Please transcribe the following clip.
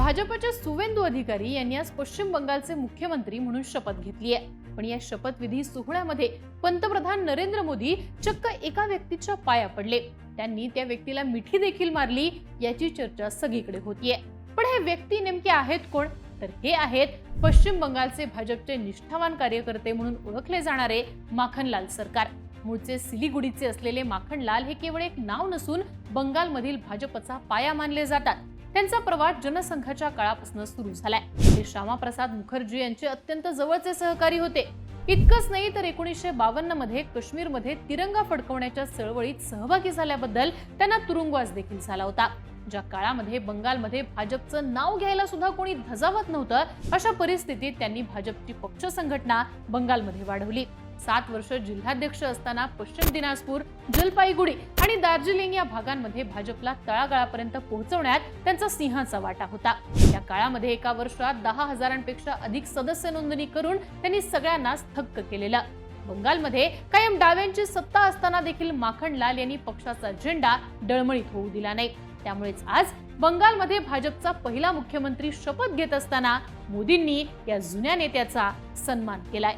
भाजपच्या सुवेंदू अधिकारी यांनी आज पश्चिम बंगालचे मुख्यमंत्री म्हणून शपथ घेतली आहे। पण या शपथविधी सोहळ्यामध्ये पंतप्रधान नरेंद्र मोदी चक्क एका व्यक्तीच्या पाया पडले। त्यांनी त्या व्यक्तीला मिठी देखील मारली। याची चर्चा सगळीकडे होतीये। पण हे व्यक्ती नेमके आहेत कोण? तर हे आहेत पश्चिम बंगालचे भाजपचे निष्ठावान कार्यकर्ते म्हणून ओळखले जाणारे माखनलाल सरकार। मूळचे सिलीगुडीचे असलेले माखनलाल हे केवळ एक नाव नसून बंगालमधील भाजपचा पाया मानले जातात। त्यांचा प्रवास जनसंघाच्या काळापासून सुरू झालाय। ते श्यामाप्रसाद मुखर्जी यांचे अत्यंत जवळचे सहकारी होते। इतकंच नाही तर 1952 मध्ये काश्मीरमध्ये तिरंगा फडकवण्याच्या चळवळीत सहभागी झाल्याबद्दल त्यांना तुरुंगवास देखील झाला होता। ज्या काळामध्ये बंगालमध्ये भाजपचं नाव घ्यायला सुद्धा कोणी धजावत नव्हतं, अशा परिस्थितीत त्यांनी भाजपची पक्ष संघटना बंगालमध्ये वाढवली। 7 वर्ष जिल्हाध्यक्ष असताना पश्चिम दिनाजपूर, जलपाईगुडी आणि दार्जिलिंग या भागांमध्ये भाजपला तळागाळापर्यंत पोहोचवण्यात त्यांचा सिंहाचा वाटा होता। या काळामध्ये एका वर्षात 10,000पेक्षा अधिक सदस्य नोंदणी करून त्यांनी सगळ्यांनाच थक्क केलेलं। बंगालमध्ये कायम डाव्यांची सत्ता असताना देखील माखनलाल यांनी पक्षाचा झेंडा डळमळीत होऊ दिला नाही। त्यामुळेच आज बंगालमध्ये भाजपचा पहिला मुख्यमंत्री शपथ घेत असताना मोदींनी या जुन्या नेत्याचा सन्मान केलाय।